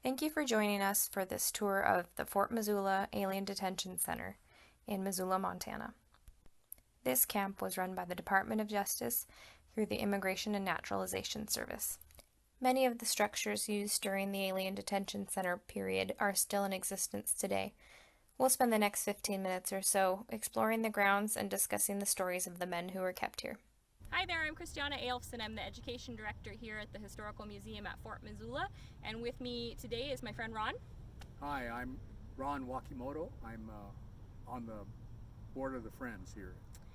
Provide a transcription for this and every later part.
Thank you for joining us for this tour of the Fort Missoula Alien Detention Center in Missoula, Montana. This camp was run by the Department of Justice through the Immigration and Naturalization Service. Many of the structures used during the Alien Detention Center period are still in existence today. We'll spend the next 15 minutes or so exploring the grounds and discussing the stories of the men who were kept here. Hi there, I'm Kristjana Eyjólfsson. I'm the Education Director here at the Historical Museum at Fort Missoula, and with me today is my friend Ron. Hi, I'm Ron Wakimoto. I'm on the board of the Friends here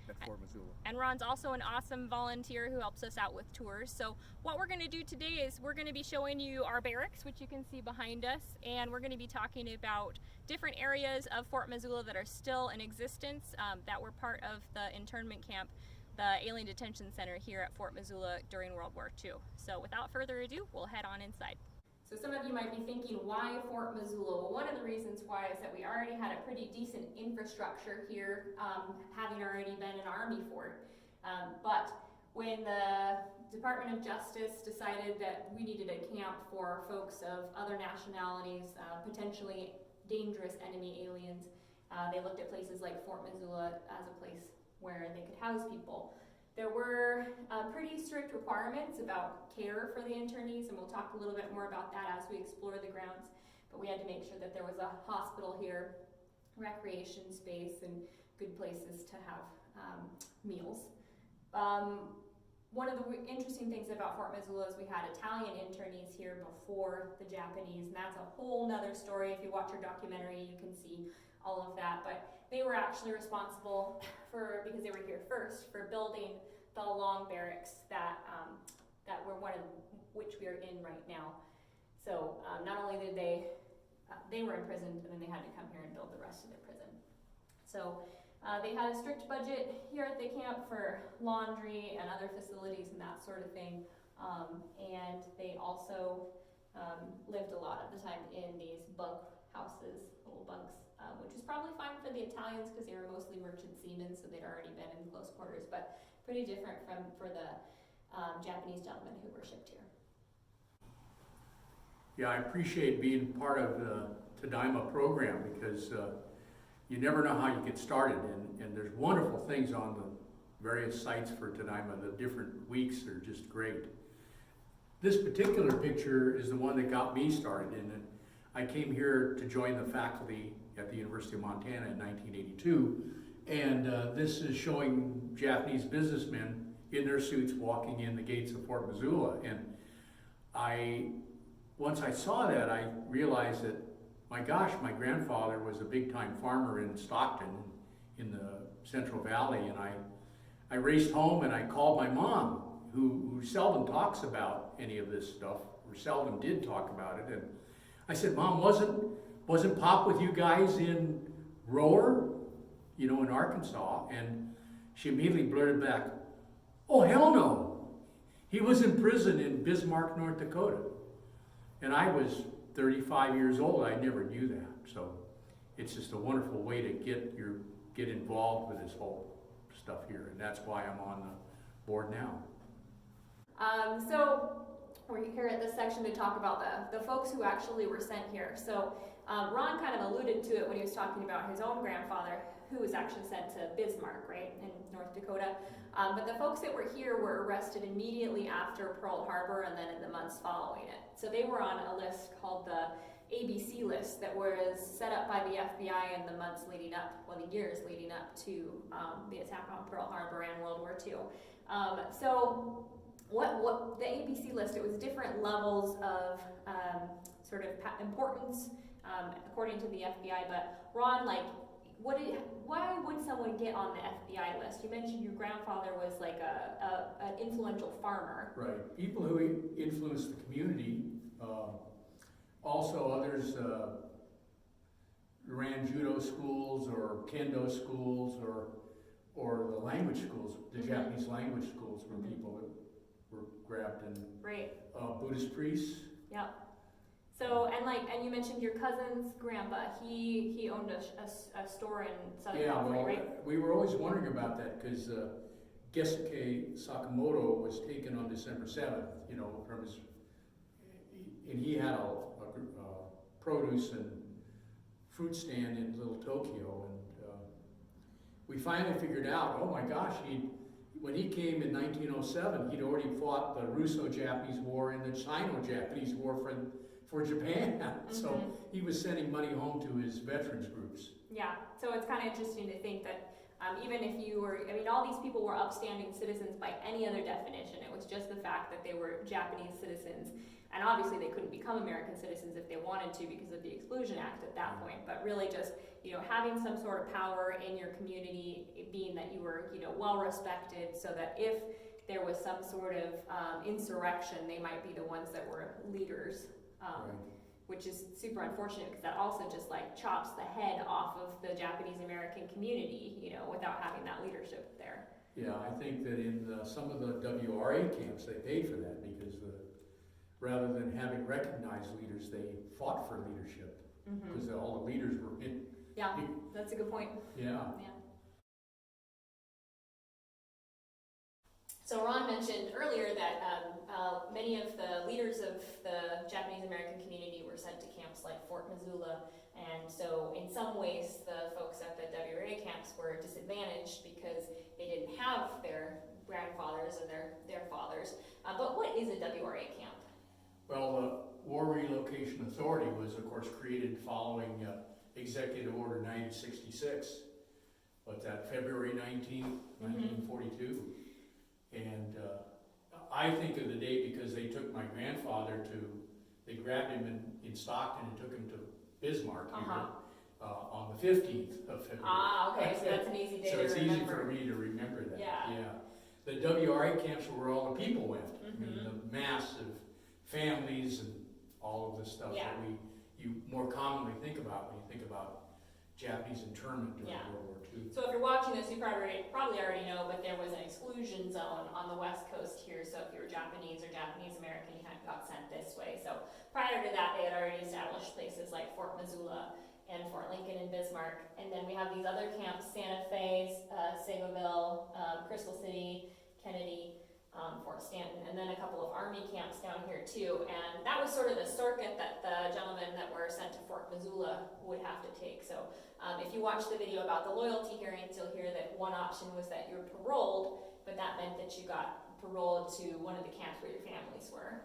at Fort Missoula. And Ron's also an awesome volunteer who helps us out with tours. So what we're going to do today is we're going to be showing you our barracks, which you can see behind us, and we're going to be talking about different areas of Fort Missoula that are still in existence, that were part of the internment camp, the Alien Detention Center here at Fort Missoula during World War II. So without further ado, we'll head on inside. So some of you might be thinking, why Fort Missoula? Well, one of the reasons why is that we already had a pretty decent infrastructure here, having already been an Army fort. But when the Department of Justice decided that we needed a camp for folks of other nationalities, potentially dangerous enemy aliens, they looked at places like Fort Missoula as a place where they could house people. There were pretty strict requirements about care for the internees, and we'll talk a little bit more about that as we explore the grounds. But we had to make sure that there was a hospital here, recreation space, and good places to have meals. One of the interesting things about Fort Missoula is we had Italian internees here before the Japanese, and that's a whole nother story. If you watch our documentary, you can see all of that. But they were actually responsible for, because they were here first, for building the long barracks that we're one of which we are in right now. So not only did they were imprisoned, and then they had to come here and build the rest of their prison. So they had a strict budget here at the camp for laundry and other facilities and that sort of thing. And they also lived a lot of the time in these bunk houses, little bunks, which is probably fine for the Italians because they were mostly merchant seamen, so they'd already been in close quarters, but pretty different for the Japanese gentlemen who were shipped here. Yeah, I appreciate being part of the Tadaima program because you never know how you get started, and there's wonderful things on the various sites for Tadaima. The different weeks are just great. This particular picture is the one that got me started in it. I came here to join the faculty at the University of Montana in 1982, and this is showing Japanese businessmen in their suits walking in the gates of Fort Missoula. And once I saw that, I realized that, my gosh, my grandfather was a big-time farmer in Stockton, in the Central Valley, and I raced home and I called my mom, who seldom talks about any of this stuff, or seldom did talk about it, and I said, Mom, wasn't Pop with you guys in Rower, in Arkansas? And she immediately blurted back, oh, hell no. He was in prison in Bismarck, North Dakota. And I was 35 years old. I never knew that. So it's just a wonderful way to get involved with this whole stuff here. And that's why I'm on the board now. So we're here at this section to talk about the folks who actually were sent here. So Ron kind of alluded to it when he was talking about his own grandfather, who was actually sent to Bismarck, right, in North Dakota. But the folks that were here were arrested immediately after Pearl Harbor and then in the months following it. So they were on a list called the ABC list that was set up by the FBI in the months leading up, the years leading up to the attack on Pearl Harbor and World War II. So what the ABC list, it was different levels of sort of importance according to the FBI, but Ron, why would someone get on the FBI list? You mentioned your grandfather was like an influential farmer. Right, people who influence the community, also others ran judo schools or kendo schools or the language schools, the Japanese language schools were people that were grabbed in. Right. Buddhist priests. Yep. So, and you mentioned your cousin's grandpa, he owned a store in Southern California, right? We were always wondering about that because Gesuke Sakamoto was taken on December 7th, from his, and he had a produce and fruit stand in Little Tokyo, and we finally figured out, oh my gosh, when he came in 1907, he'd already fought the Russo-Japanese War and the Sino-Japanese War for Japan. So he was sending money home to his veterans groups. Yeah, so it's kind of interesting to think that even if you were, I mean, all these people were upstanding citizens by any other definition. It was just the fact that they were Japanese citizens. And obviously they couldn't become American citizens if they wanted to because of the Exclusion Act at that point. But really just, having some sort of power in your community, being that you were, well respected, so that if there was some sort of insurrection, they might be the ones that were leaders. Right. Which is super unfortunate because that also just chops the head off of the Japanese American community, without having that leadership there. Yeah, I think that in some of the WRA camps, they paid for that because rather than having recognized leaders, they fought for leadership because all the leaders were in. Yeah, that's a good point. Yeah. So Ron mentioned earlier that many of the leaders of the Japanese American community were sent to camps like Fort Missoula, and so in some ways the folks at the WRA camps were disadvantaged because they didn't have their grandfathers and their fathers. But what is a WRA camp? Well, the War Relocation Authority was, of course, created following Executive Order 966. What's that, February 19th, 1942? And I think of the day because they took my grandfather they grabbed him in Stockton and took him to Bismarck here on the 15th of February. Ah, okay, so that's an easy day to remember. So it's easy for me to remember that. Yeah. The WRA camps were where all the people went. I mean, the massive families and all of the stuff that you more commonly think about when you think about Japanese internment during World War II. So if you're watching this, you probably already know, but there was an exclusion zone on the west coast here. So if you were Japanese or Japanese American, you kind of got sent this way. So prior to that, they had already established places like Fort Missoula and Fort Lincoln and Bismarck. And then we have these other camps: Santa Fe, Segoville, Crystal City, Kennedy, Fort Stanton, and then a couple of Army camps down here too. And that was sort of the circuit that the gentlemen that were sent to Fort Missoula would have to take. So if you watch the video about the loyalty hearings, you'll hear that one option was that you were paroled, but that meant that you got paroled to one of the camps where your families were.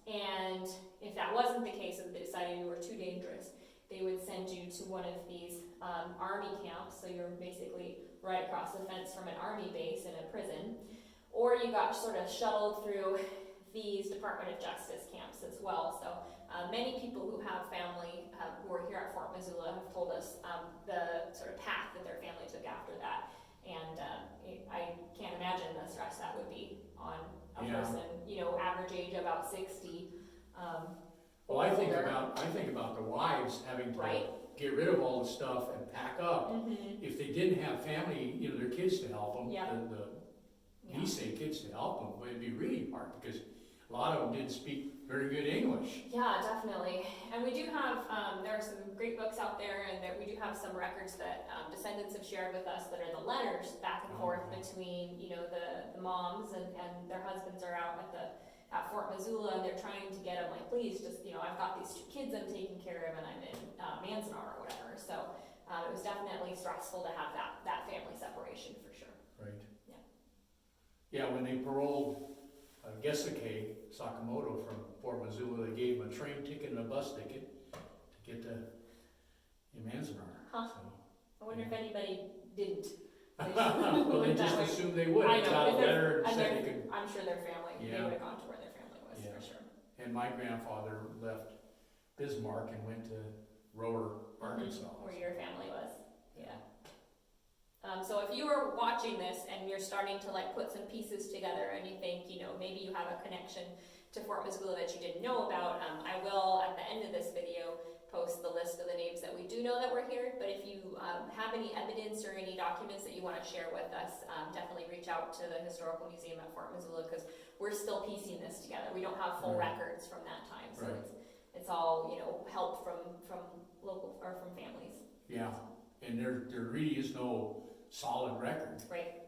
And if that wasn't the case, if they decided you were too dangerous, they would send you to one of these Army camps. So you're basically right across the fence from an Army base in a prison. Or you got sort of shuttled through these Department of Justice camps as well. So many people who have family who are here at Fort Missoula have told us the sort of path that their family took after that. And I can't imagine the stress that would be on a person, average age about 60. Well, I think about the wives having to get rid of all the stuff and pack up. If they didn't have family, their kids to help them, the kids to help them, but it'd be really hard because a lot of them didn't speak very good English. Yeah, definitely. And we do have, there are some great books out there, and we do have some records that descendants have shared with us that are the letters back and forth between, the moms and their husbands are out at Fort Missoula, and they're trying to get them, like, please just, I've got these 2 kids I'm taking care of, and I'm in Manzanar or whatever. So it was definitely stressful to have that family separation for sure. Right. Yeah, when they paroled Gesuke Sakamoto from Fort Missoula, they gave him a train ticket and a bus ticket to get to Manzanar. Huh. So, I wonder if anybody didn't. Well, they just assumed they would. I know. Got a letter and said they could. I'm sure their family, they would have gone to where their family was, for sure. And my grandfather left Bismarck and went to Rower, Arkansas. Where your family was, so if you are watching this and you're starting to put some pieces together and you think, maybe you have a connection to Fort Missoula that you didn't know about, I will, at the end of this video, post the list of the names that we do know that were here. But if you have any evidence or any documents that you want to share with us, definitely reach out to the Historical Museum at Fort Missoula, because we're still piecing this together. We don't have full records from that time, so it's all help from local or from families. Yeah, and there really is no solid record. Right.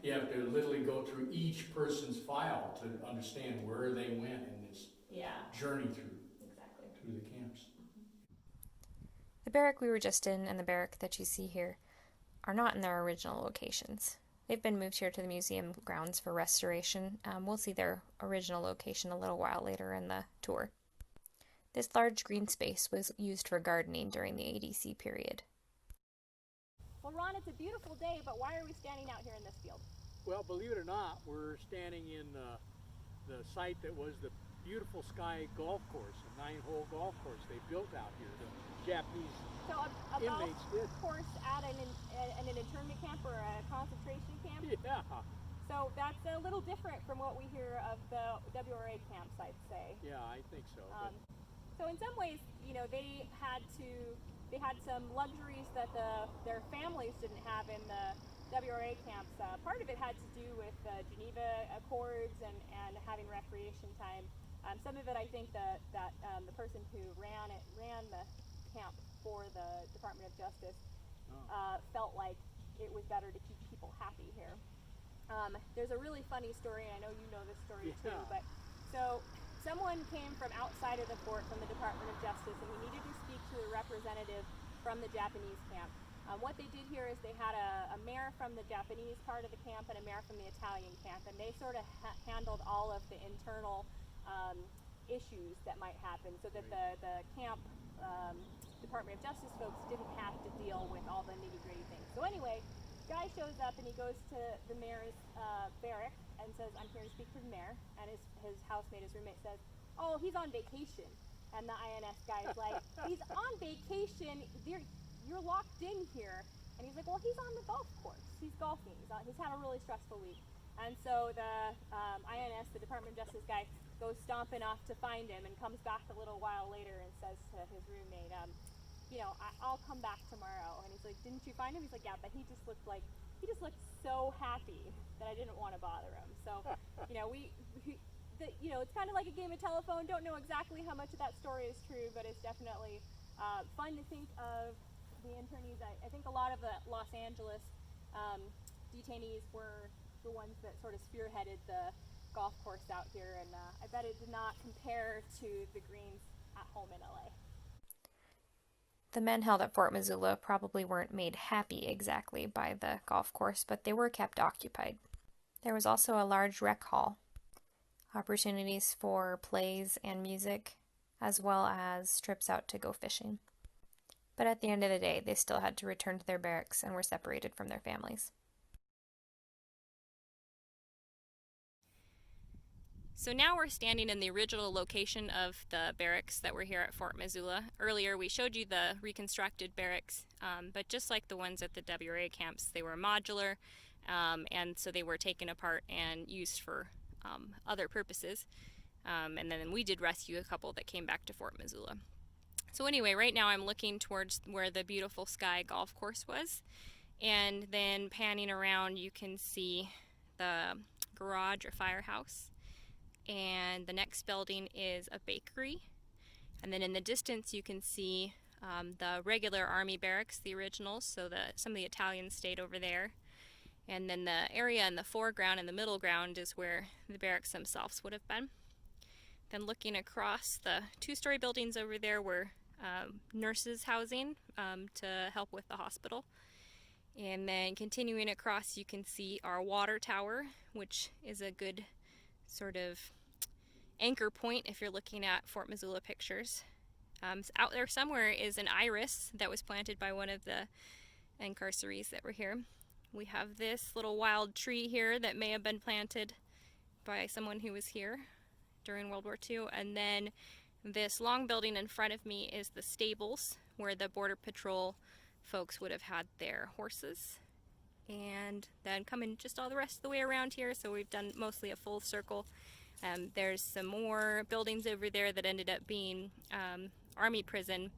You have to literally go through each person's file to understand where they went in this journey through through the camps. The barrack we were just in and the barrack that you see here are not in their original locations. They've been moved here to the museum grounds for restoration. We'll see their original location a little while later in the tour. This large green space was used for gardening during the ADC period. Well, Ron, it's a beautiful day, but why are we standing out here in this field? Well, believe it or not, we're standing in the site that was the Beautiful Sky golf course, a 9-hole golf course they built out here. The Japanese inmates did. Course at an internment camp or a concentration camp? Yeah. So that's a little different from what we hear of the WRA camps, I'd say. Yeah, I think so. So in some ways, you know, they had some luxuries that their families didn't have in the WRA camps. Part of it had to do with the Geneva Accords and having recreation time. Some of it, I think, that the person who ran the camp for the Department of Justice felt like it was better to keep people happy here. There's a really funny story, and I know you know this story too. But so someone came from outside of the fort from the Department of Justice, and he needed to speak to a representative from the Japanese camp. What they did here is they had a mayor from the Japanese part of the camp and a mayor from the Italian camp, and they sort of handled all of the internal issues that might happen, so that the camp Department of Justice folks didn't have to deal with all the nitty-gritty things. So anyway, guy shows up and he goes to the mayor's barrack and says, "I'm here to speak to the mayor," and his housemate, his roommate, says, "Oh, he's on vacation." And the INS guy is like, "He's on vacation, you're locked in here." And he's like, "Well, he's on the golf course. He's golfing. He's had a really stressful week." And so the INS, the Department of Justice guy, goes stomping off to find him and comes back a little while later and says to his roommate, "You know, I'll come back tomorrow." And he's like, "Didn't you find him?" He's like, "Yeah, but he just looked so happy that I didn't want to bother him." So, you know, it's kind of like a game of telephone. Don't know exactly how much of that story is true, but it's definitely fun to think of the internees. I think a lot of the Los Angeles detainees were the ones that sort of spearheaded the golf course out here, and I bet it did not compare to the greens at home in LA. The men held at Fort Missoula probably weren't made happy exactly by the golf course, but they were kept occupied. There was also a large rec hall, opportunities for plays and music, as well as trips out to go fishing. But at the end of the day, they still had to return to their barracks and were separated from their families. So now we're standing in the original location of the barracks that were here at Fort Missoula. Earlier we showed you the reconstructed barracks, but just like the ones at the WRA camps, they were modular, and so they were taken apart and used for other purposes. And then we did rescue a couple that came back to Fort Missoula. So anyway, right now I'm looking towards where the Beautiful Sky golf course was, and then panning around you can see the garage or firehouse. And the next building is a bakery, and then in the distance you can see the regular army barracks, the originals, so some of the Italians stayed over there, and then the area in the foreground and the middle ground is where the barracks themselves would have been. Then looking across, the two-story buildings over there were nurses' housing to help with the hospital. And then continuing across you can see our water tower, which is a good sort of anchor point if you're looking at Fort Missoula pictures. Out there somewhere is an iris that was planted by one of the incarcerees that were here. We have this little wild tree here that may have been planted by someone who was here during World War II. And then this long building in front of me is the stables where the Border Patrol folks would have had their horses. And then coming just all the rest of the way around here, so we've done mostly a full circle. There's some more buildings over there that ended up being army prison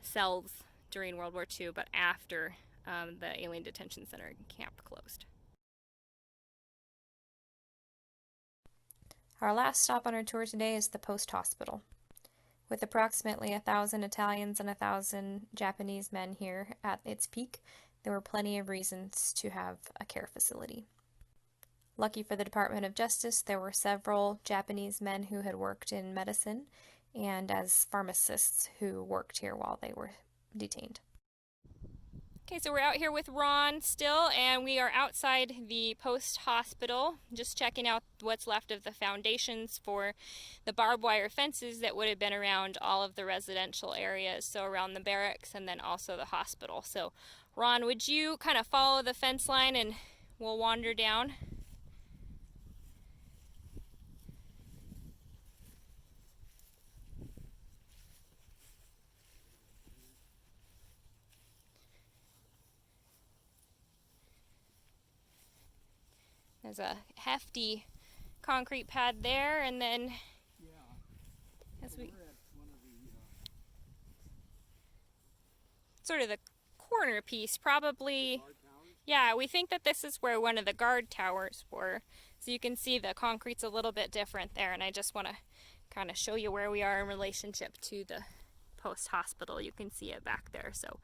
cells during World War II, but after the Alien Detention Center camp closed. Our last stop on our tour today is the post hospital. With approximately 1,000 Italians and 1,000 Japanese men here at its peak, there were plenty of reasons to have a care facility. Lucky for the Department of Justice, there were several Japanese men who had worked in medicine and as pharmacists who worked here while they were detained. Okay, so we're out here with Ron still, and we are outside the post hospital, just checking out what's left of the foundations for the barbed wire fences that would have been around all of the residential areas, so around the barracks and then also the hospital. So Ron, would you kind of follow the fence line and we'll wander down? There's a hefty concrete pad there, and then as we sort of the corner piece, probably, yeah, we think that this is where one of the guard towers were. So you can see the concrete's a little bit different there, and I just want to kind of show you where we are in relationship to the post hospital. You can see it back there. So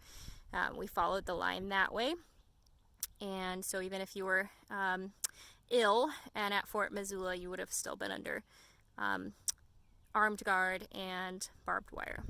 we followed the line that way. And so even if you were ill and at Fort Missoula, you would have still been under armed guard and barbed wire.